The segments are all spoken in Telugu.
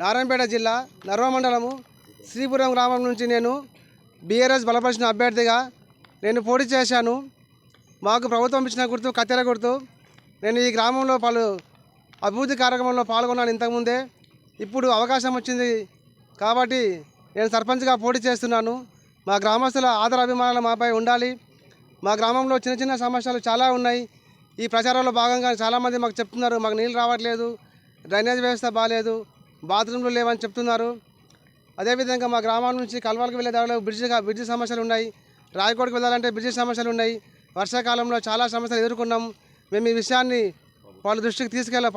నారాయణపేట జిల్లా నర్వ మండలము శ్రీపురం గ్రామం నుంచి నేను బీఆర్ఎస్ బలపరిచిన అభ్యర్థిగా నేను పోటీ చేశాను. మాకు ప్రభుత్వం ఇచ్చిన గుర్తు కత్తెర గుర్తు. నేను ఈ గ్రామంలో పలు అభివృద్ధి కార్యక్రమంలో పాల్గొన్నాను ఇంతకుముందే. ఇప్పుడు అవకాశం వచ్చింది కాబట్టి నేను సర్పంచ్గా పోటీ చేస్తున్నాను. మా గ్రామస్తుల ఆదర అభిమానాలు మాపై ఉండాలి. మా గ్రామంలో చిన్న చిన్న సమస్యలు చాలా ఉన్నాయి. ఈ ప్రచారంలో భాగంగా చాలామంది మాకు చెప్తున్నారు, మాకు నీళ్ళు రావట్లేదు, డ్రైనేజ్ వ్యవస్థ బాగాలేదు, బాత్రూమ్లు లేవని చెప్తున్నారు. అదేవిధంగా మా గ్రామం నుంచి కల్వాలకు వెళ్ళే దారిలో బ్రిడ్జి సమస్యలు ఉన్నాయి. రాయకోటకు వెళ్ళాలంటే బ్రిడ్జి సమస్యలు ఉన్నాయి. వర్షాకాలంలో చాలా సమస్యలు ఎదుర్కొన్నాం. మేము ఈ విషయాన్ని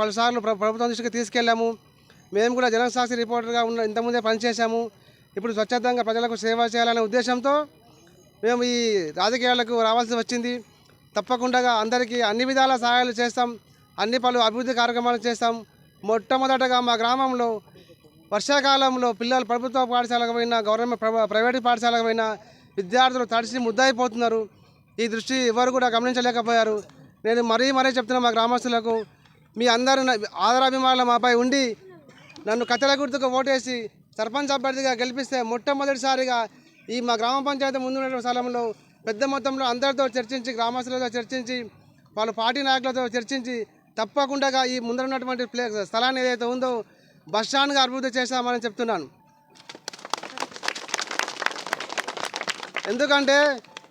పలుసార్లు ప్రభుత్వం దృష్టికి తీసుకెళ్ళాము. మేము కూడా జనసాక్షి రిపోర్టర్గా ఇంతకుముందే పనిచేశాము. ఇప్పుడు స్వచ్ఛందంగా ప్రజలకు సేవ చేయాలనే ఉద్దేశంతో మేము ఈ రాజకీయాలకు రావాల్సి వచ్చింది. తప్పకుండా అందరికీ అన్ని విధాల సహాయాలు చేస్తాం, పలు అభివృద్ధి కార్యక్రమాలు చేస్తాం. మొట్టమొదటగా మా గ్రామంలో వర్షాకాలంలో పిల్లలు ప్రభుత్వ పాఠశాలకు పోయినా ప్రైవేటు పాఠశాలకు పోయినా విద్యార్థులు తడిసి ముద్దయిపోతున్నారు. ఈ దృష్టి ఎవరు కూడా గమనించలేకపోయారు. నేను మరీ చెప్తున్నా మా గ్రామస్తులకు, మీ అందరూ ఆదరాభిమానాలు మాపై ఉండి నన్ను కత్తెర గుర్తుకు ఓటేసి సర్పంచ్ అభ్యర్థిగా గెలిపిస్తే మొట్టమొదటిసారిగా ఈ మా గ్రామ పంచాయతీ ముందున్న స్థలంలో పెద్ద మొత్తంలో అందరితో చర్చించి, గ్రామస్తులతో చర్చించి, వాళ్ళ పార్టీ నాయకులతో చర్చించి తప్పకుండా ఈ ముందర ఉన్నటువంటి స్థలాన్ని ఏదైతే ఉందో బస్టాండ్గా అభివృద్ధి చేస్తామని చెప్తున్నాను. ఎందుకంటే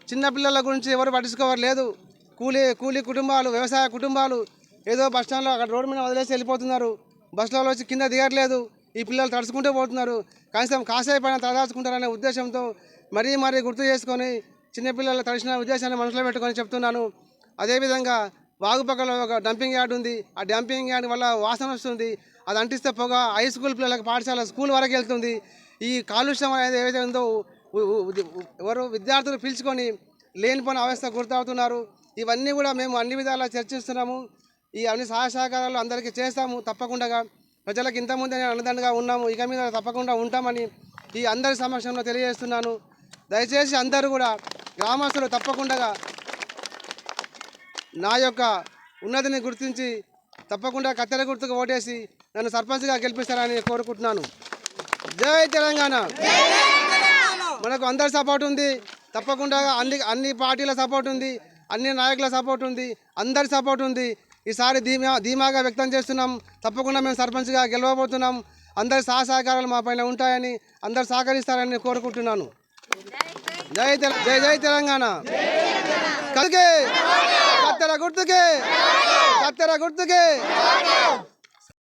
చిన్నపిల్లల గురించి ఎవరు పట్టించుకోవట్లేదు. కూలీ కుటుంబాలు, వ్యవసాయ కుటుంబాలు ఏదో బస్టాండ్లో అక్కడ రోడ్డు మీద వదిలేసి వెళ్ళిపోతున్నారు. బస్సులో వచ్చి కింద దిగట్లేదు. ఈ పిల్లలు తడుచుకుంటూ పోతున్నారు. కనీసం కాసేపు పైన తలదాచుకుంటారనే ఉద్దేశంతో మరీ గుర్తు చేసుకొని చిన్నపిల్లలు తడిసిన ఉద్దేశాన్ని మనసులో పెట్టుకొని చెప్తున్నాను. అదేవిధంగా వాగుపక్కలో ఒక డంపింగ్ యార్డ్ ఉంది. ఆ డంపింగ్ యార్డ్ వల్ల వాసన వస్తుంది. అది అంటిస్తే పొగ హై స్కూల్ పిల్లలకు పాఠశాల స్కూల్ వరకు వెళ్తుంది. ఈ కాలుష్యం అనేది ఏదైతే ఉందో విద్యార్థులు పీల్చుకొని లేనిపోయిన అవస్థ గుర్తవుతున్నారు. ఇవన్నీ కూడా మేము అన్ని విధాలా చర్చిస్తున్నాము. ఈ అన్ని సహాయ సహకారాలు అందరికీ చేస్తాము. తప్పకుండా ప్రజలకు ఇంతకుముందే అన్నదండగా ఉన్నాము, ఇక మీద తప్పకుండా ఉంటామని ఈ అందరి సమక్షంలో తెలియజేస్తున్నాను. దయచేసి అందరూ కూడా గ్రామస్తులు తప్పకుండా నా యొక్క ఉన్నతిని గుర్తించి తప్పకుండా కత్తెర గుర్తుకు ఓటేసి నన్ను సర్పంచ్గా గెలిపిస్తారని కోరుకుంటున్నాను. జై తెలంగాణ. మనకు అందరి సపోర్ట్ ఉంది. తప్పకుండా అన్ని పార్టీల సపోర్ట్ ఉంది, అన్ని నాయకుల సపోర్ట్ ఉంది, అందరి సపోర్ట్ ఉంది. ఈసారి ధీమాగా వ్యక్తం చేస్తున్నాం. తప్పకుండా మేము సర్పంచ్గా గెలవబోతున్నాం. అందరి సహకారాలు మా పైన ఉంటాయని, అందరు సహకరిస్తారని కోరుకుంటున్నాను. జై తెలంగాణ. కత్తెర గుర్తుకే.